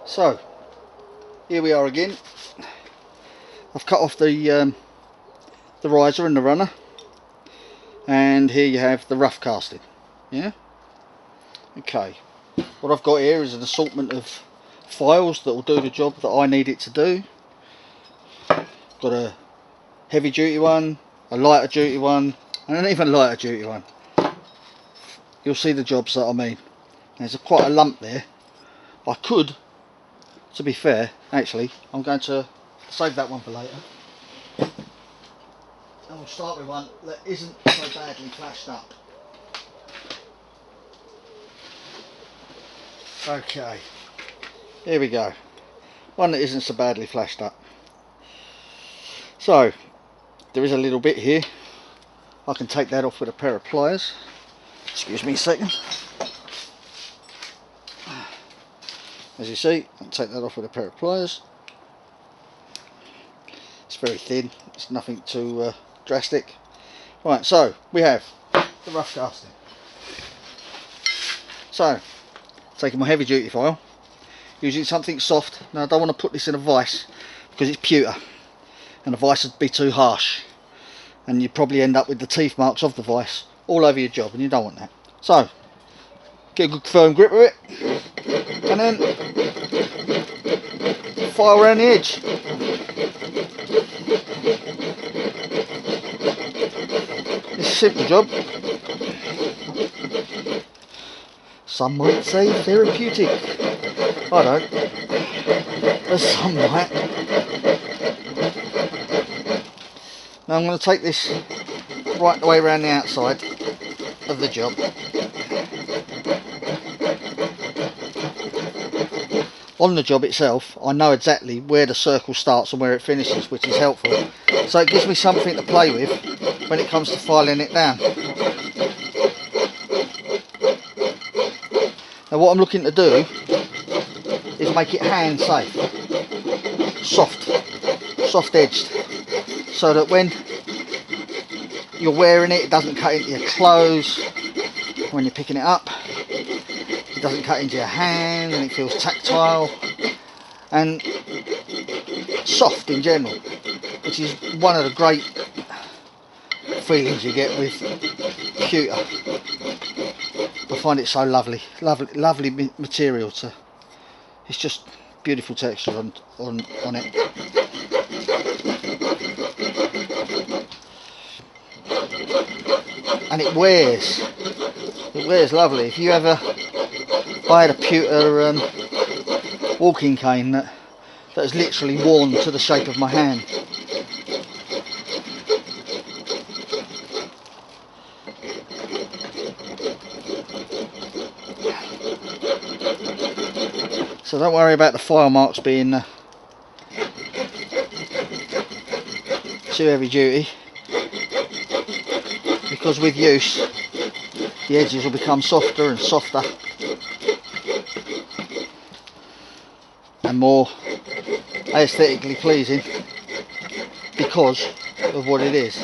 So here we are again. I've cut off the riser and the runner, and here you have the rough casting. Yeah. Okay. What I've got here is an assortment of files that will do the job that I need it to do. Got a heavy duty one, a lighter duty one, and an even lighter duty one. You'll see the jobs that I mean. There's quite a lump there. I could, to be fair, actually, I'm going to save that one for later. And we'll start with one that isn't so badly flashed up. Okay, here we go. One that isn't so badly flashed up. So, there is a little bit here. I can take that off with a pair of pliers. Excuse me a second. As you see, I can take that off with a pair of pliers. It's very thin, it's nothing too drastic. Right, so we have the rough casting. So, taking my heavy duty file, using something soft. Now I don't want to put this in a vise because it's pewter, and a vise would be too harsh, and you'd probably end up with the teeth marks of the vise all over your job, and you don't want that. So, get a good firm grip of it, and then file around the edge. It's a simple job. Some might say therapeutic. I don't. But some might. Now I'm going to take this right the way around the outside of the job. On the job itself, I know exactly where the circle starts and where it finishes, which is helpful. So it gives me something to play with when it comes to filing it down. Now what I'm looking to do is make it hand safe, soft edged, so that when you're wearing it, it doesn't cut into your clothes. When you're picking it up, it doesn't cut into your hand, and it feels tactile and soft in general, which is one of the great feelings you get with pewter. I find it so lovely material to. It's just beautiful texture on it. And it wears lovely. If you ever, I had a pewter walking cane that is literally worn to the shape of my hand. So don't worry about the file marks being too heavy duty, because with use the edges will become softer and softer and more aesthetically pleasing because of what it is,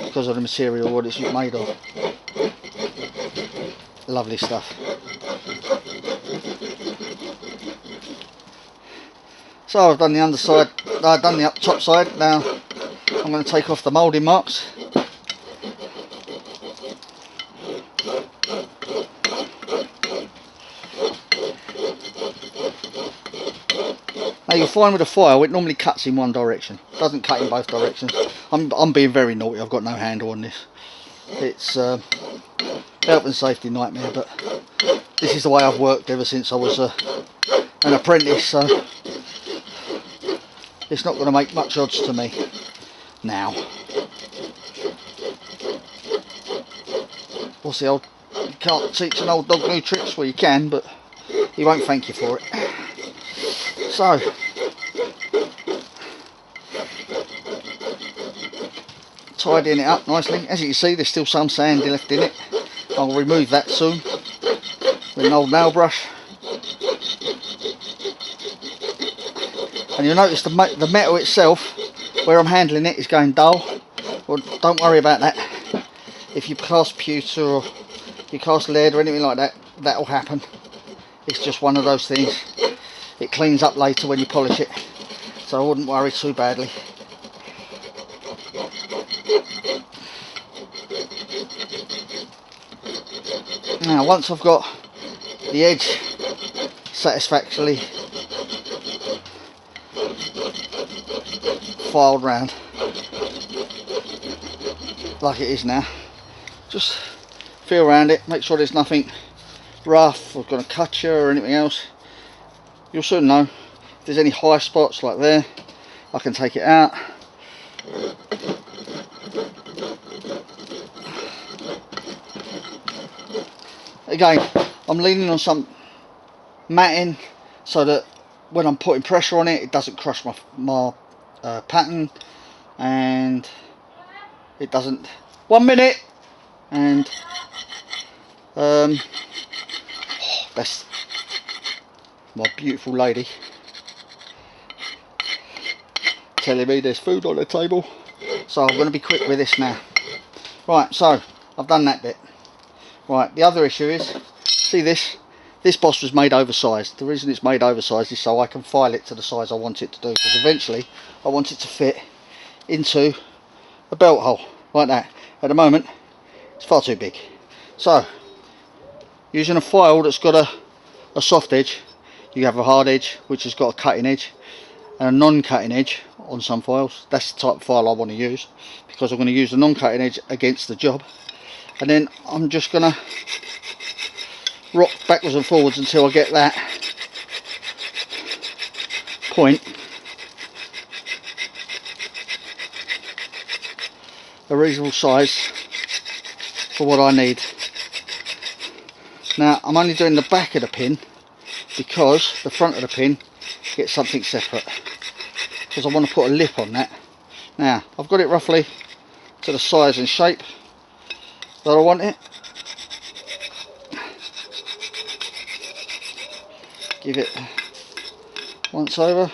because of the material, what it's made of. Lovely stuff. So I've done the underside, I've done the top side. Now I'm going to take off the moulding marks. Now you'll find with a file it normally cuts in one direction, it doesn't cut in both directions. I'm being very naughty, I've got no handle on this. It's health and safety nightmare, but this is the way I've worked ever since I was an apprentice, so it's not going to make much odds to me now. What's the old, you can't teach an old dog new tricks? Well, you can, but he won't thank you for it. So, tidying it up nicely. As you can see, there's still some sand left in it. I'll remove that soon with an old nail brush. And you'll notice the metal itself, where I'm handling it, is going dull. Well, don't worry about that. If you cast pewter or you cast lead or anything like that, that'll happen. It's just one of those things. it cleans up later when you polish it, so I wouldn't worry too badly. Now once I've got the edge satisfactorily filed round like it is now, just feel around it, make sure there's nothing rough or going to cut you or anything else. You'll soon know. If there's any high spots like there, I can take it out. Again, I'm leaning on some matting so that when I'm putting pressure on it, it doesn't crush my pattern, and it doesn't. 1 minute, and that's my beautiful lady telling me there's food on the table, so I'm going to be quick with this now. Right, so I've done that bit. Right, the other issue is, see this boss was made oversized. The reason it's made oversized is so I can file it to the size I want it to do, because eventually I want it to fit into a belt hole like that. At the moment it's far too big, so using a file that's got a soft edge, you have a hard edge which has got a cutting edge and a non-cutting edge on some files. That's the type of file I want to use, because I'm going to use the non-cutting edge against the job, and then I'm just going to rock backwards and forwards until I get that point a reasonable size for what I need. Now I'm only doing the back of the pin because the front of the pin gets something separate, because I want to put a lip on that. Now I've got it roughly to the size and shape that I want it. Give it once over.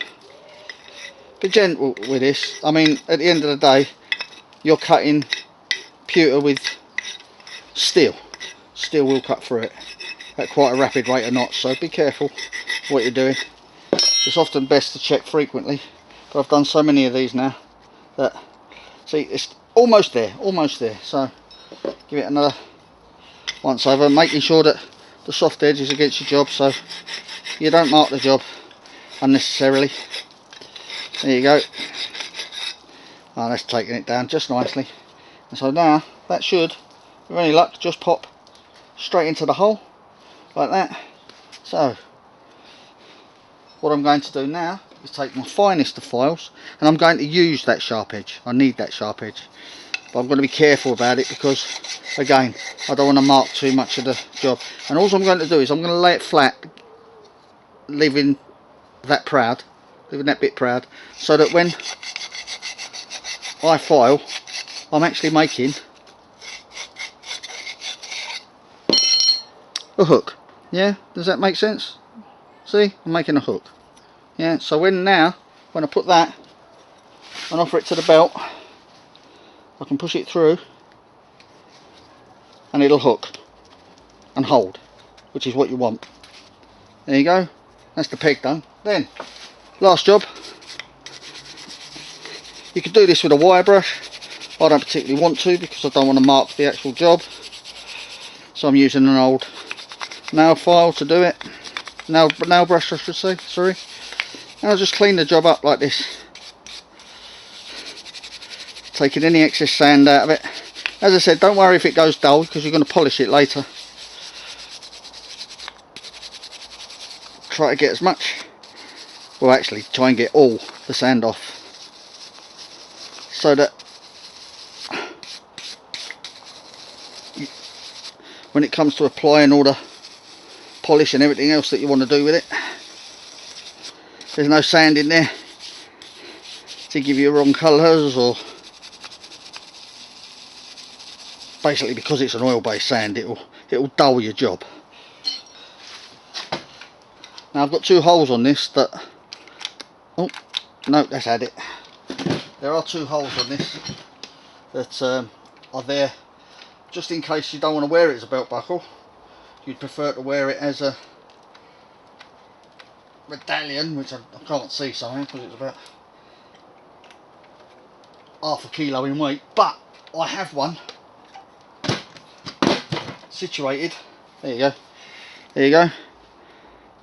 Be gentle with this. I mean, at the end of the day, you're cutting pewter with steel. Steel will cut through it at quite a rapid rate of knots, so be careful what you're doing. It's often best to check frequently, but I've done so many of these now that, see, it's almost there, so give it another once over, making sure that the soft edge is against your job so you don't mark the job unnecessarily. There you go. Oh, that's taking it down just nicely. And so now that should, with any luck, just pop straight into the hole like that. So what I'm going to do now is take my finest of files, and I'm going to use that sharp edge. I need that sharp edge, but I'm going to be careful about it because, again, I don't want to mark too much of the job. And all I'm going to do is I'm going to lay it flat, leaving that bit proud, so that when I file, I'm actually making a hook. Yeah, does that make sense? See, I'm making a hook. Yeah, so when I put that and offer it to the belt, I can push it through and it'll hook and hold, which is what you want. There you go, that's the peg done. Then, last job, you can do this with a wire brush. I don't particularly want to because I don't want to mark the actual job, so I'm using an old nail file to do it. Nail brush I should say, sorry. And I'll just clean the job up like this, taking any excess sand out of it. As I said, don't worry if it goes dull because you're going to polish it later. Try to get as much, well actually try and get all the sand off, so that when it comes to applying all the polish and everything else that you want to do with it, there's no sand in there to give you wrong colours, or basically because it's an oil based sand it'll dull your job. Now I've got two holes on this that, oh no, that's had it. There are two holes on this that are there just in case you don't want to wear it as a belt buckle. You'd prefer to wear it as a medallion, which I can't see something because it's about half a kilo in weight, but I have one situated. There you go. There you go.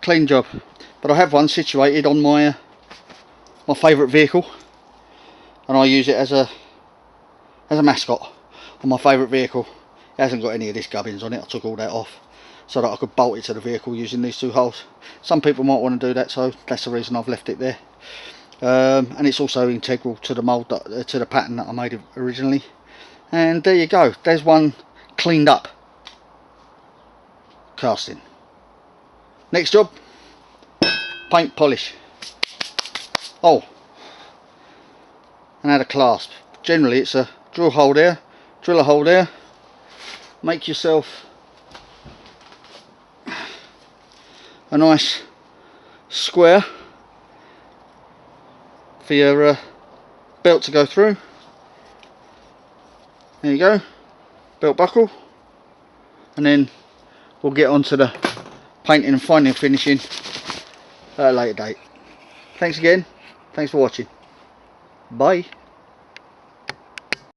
Clean job. But I have one situated on my my favourite vehicle, and I use it as a mascot on my favourite vehicle. It hasn't got any of this gubbins on it. I took all that off so that I could bolt it to the vehicle using these two holes. Some people might want to do that, so that's the reason I've left it there. And it's also integral to the mould, to the pattern that I made originally. And there you go. There's one cleaned up casting. Next job, paint polish. Oh, and add a clasp. Generally it's a drill hole there, drill a hole there, make yourself a nice square for your belt to go through. There you go, belt buckle, and then we'll get on to the painting and finding and finishing at a later date. Thanks again, thanks for watching, bye.